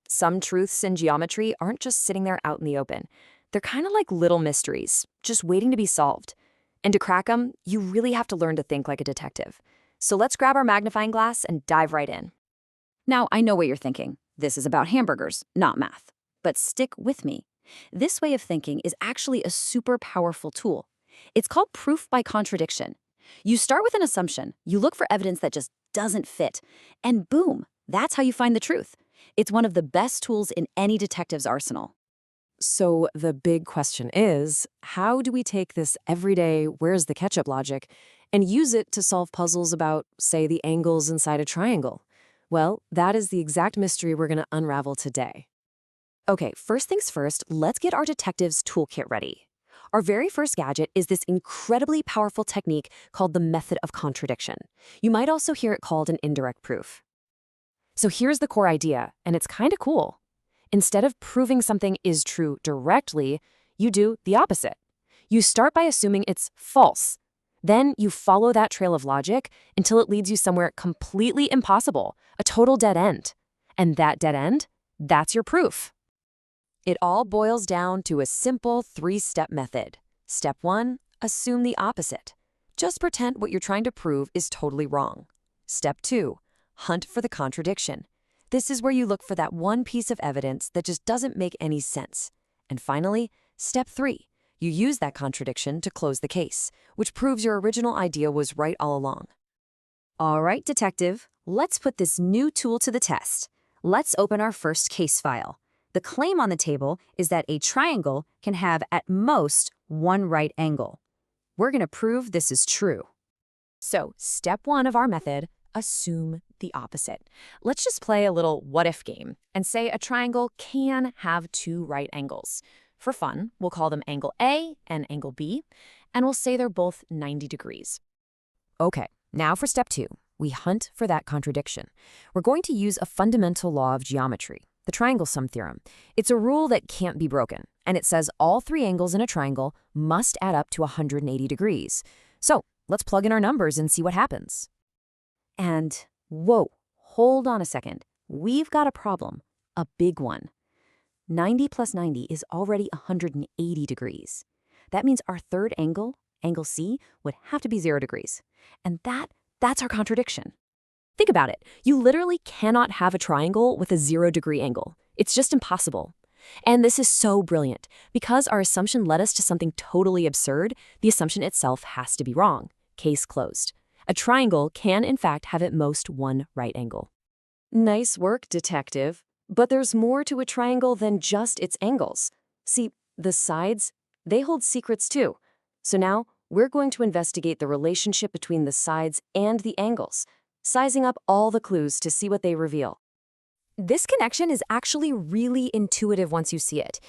Some truths in geometry aren't just sitting there out in the open. They're kind of like little mysteries, just waiting to be solved. And to crack them, you really have to learn to think like a detective. So let's grab our magnifying glass and dive right in. Now, I know what you're thinking. This is about hamburgers, not math. But stick with me. This way of thinking is actually a super powerful tool. It's called proof by contradiction. You start with an assumption, you look for evidence that just doesn't fit, and boom, that's how you find the truth. It's one of the best tools in any detective's arsenal. So the big question is, how do we take this everyday where's the ketchup logic and use it to solve puzzles about, say, the angles inside a triangle? Well, that is the exact mystery we're going to unravel today. Okay, first things first, let's get our detective's toolkit ready. Our very first gadget is this incredibly powerful technique called the method of contradiction. You might also hear it called an indirect proof. So here's the core idea, and it's kind of cool. Instead of proving something is true directly, you do the opposite. You start by assuming it's false. Then you follow that trail of logic until it leads you somewhere completely impossible, a total dead end. And that dead end, that's your proof. It all boils down to a simple 3-step method. Step 1, assume the opposite. Just pretend what you're trying to prove is totally wrong. Step 2, hunt for the contradiction. This is where you look for that one piece of evidence that just doesn't make any sense. And finally, step 3, you use that contradiction to close the case, which proves your original idea was right all along. All right, detective, let's put this new tool to the test. Let's open our first case file. The claim on the table is that a triangle can have at most one right angle. We're going to prove this is true. So, step 1 of our method, assume the opposite. Let's just play a little what-if game and say a triangle can have 2 right angles. For fun, we'll call them angle A and angle B, and we'll say they're both 90 degrees. Okay, now for step 2. We hunt for that contradiction. We're going to use a fundamental law of geometry, the triangle sum theorem. It's a rule that can't be broken, and it says all 3 angles in a triangle must add up to 180 degrees. So let's plug in our numbers and see what happens. And whoa, hold on a second. We've got a problem, a big one. 90 plus 90 is already 180 degrees. That means our third angle, angle C, would have to be 0 degrees. And that's our contradiction. Think about it. You literally cannot have a triangle with a 0-degree angle. It's just impossible. And this is so brilliant. Because our assumption led us to something totally absurd, the assumption itself has to be wrong. Case closed. A triangle can, in fact, have at most one right angle. Nice work, detective. But there's more to a triangle than just its angles. See, the sides, they hold secrets too. So now, we're going to investigate the relationship between the sides and the angles, sizing up all the clues to see what they reveal. This connection is actually really intuitive once you see it.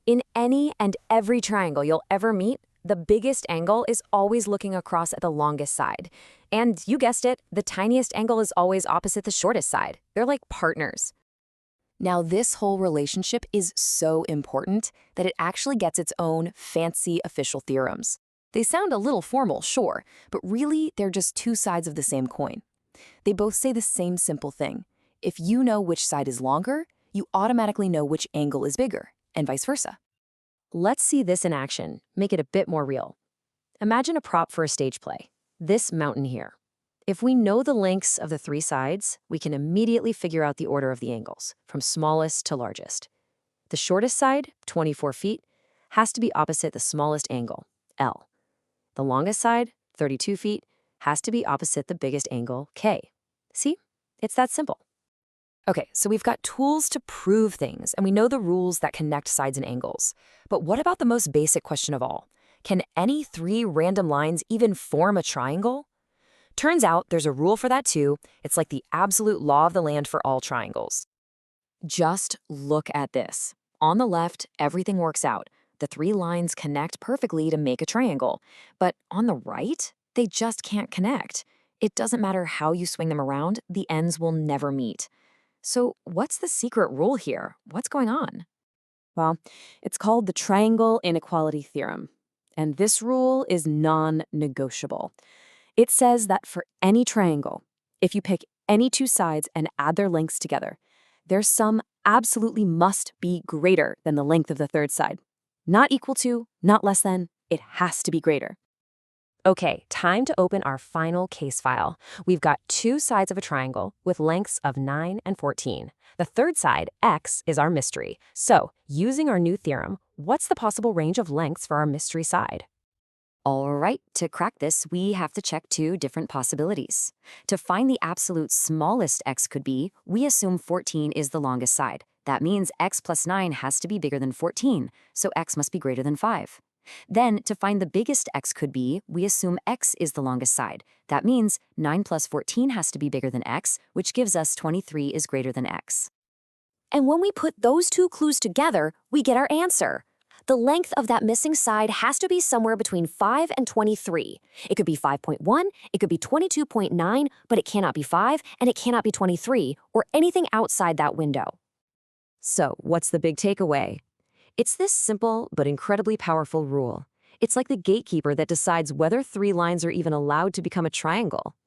In any and every triangle you'll ever meet, the biggest angle is always looking across at the longest side. And you guessed it, the tiniest angle is always opposite the shortest side. They're like partners. Now, this whole relationship is so important that it actually gets its own fancy official theorems. They sound a little formal, sure, but really they're just 2 sides of the same coin. They both say the same simple thing. If you know which side is longer, you automatically know which angle is bigger, and vice versa. Let's see this in action, make it a bit more real. Imagine a prop for a stage play, this mountain here. If we know the lengths of the 3 sides, we can immediately figure out the order of the angles, from smallest to largest. The shortest side, 24 feet, has to be opposite the smallest angle, L. The longest side, 32 feet, has to be opposite the biggest angle, K. See? It's that simple. Okay, so we've got tools to prove things, and we know the rules that connect sides and angles. But what about the most basic question of all? Can any 3 random lines even form a triangle? Turns out there's a rule for that too. It's like the absolute law of the land for all triangles. Just look at this. On the left, everything works out. The 3 lines connect perfectly to make a triangle. But on the right, they just can't connect. It doesn't matter how you swing them around, the ends will never meet. So what's the secret rule here? What's going on? Well, it's called the triangle inequality theorem. And this rule is non-negotiable. It says that for any triangle, if you pick any 2 sides and add their lengths together, Their sum absolutely must be greater than the length of the third side. Not equal to, not less than, it has to be greater. Okay, time to open our final case file. We've got two sides of a triangle with lengths of 9 and 14. The third side, x, is our mystery. So, using our new theorem, what's the possible range of lengths for our mystery side? All right, to crack this, we have to check two different possibilities. To find the absolute smallest x could be, we assume 14 is the longest side. That means x plus 9 has to be bigger than 14, so x must be greater than 5. Then, to find the biggest x could be, we assume x is the longest side. That means 9 plus 14 has to be bigger than x, which gives us 23 is greater than x. And when we put those two clues together, we get our answer. The length of that missing side has to be somewhere between 5 and 23. It could be 5.1, it could be 22.9, but it cannot be 5, and it cannot be 23, or anything outside that window. So, what's the big takeaway? It's this simple but incredibly powerful rule. It's like the gatekeeper that decides whether three lines are even allowed to become a triangle.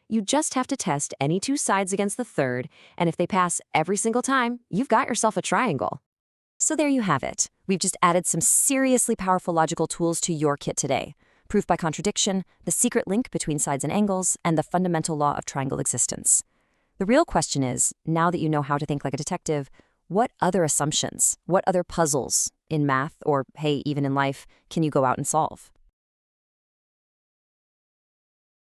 You just have to test any two sides against the third, and if they pass every single time, you've got yourself a triangle. So there you have it. We've just added some seriously powerful logical tools to your kit today. Proof by contradiction, the secret link between sides and angles, and the fundamental law of triangle existence. The real question is, now that you know how to think like a detective, what other assumptions, what other puzzles, in math or, hey, even in life, can you go out and solve?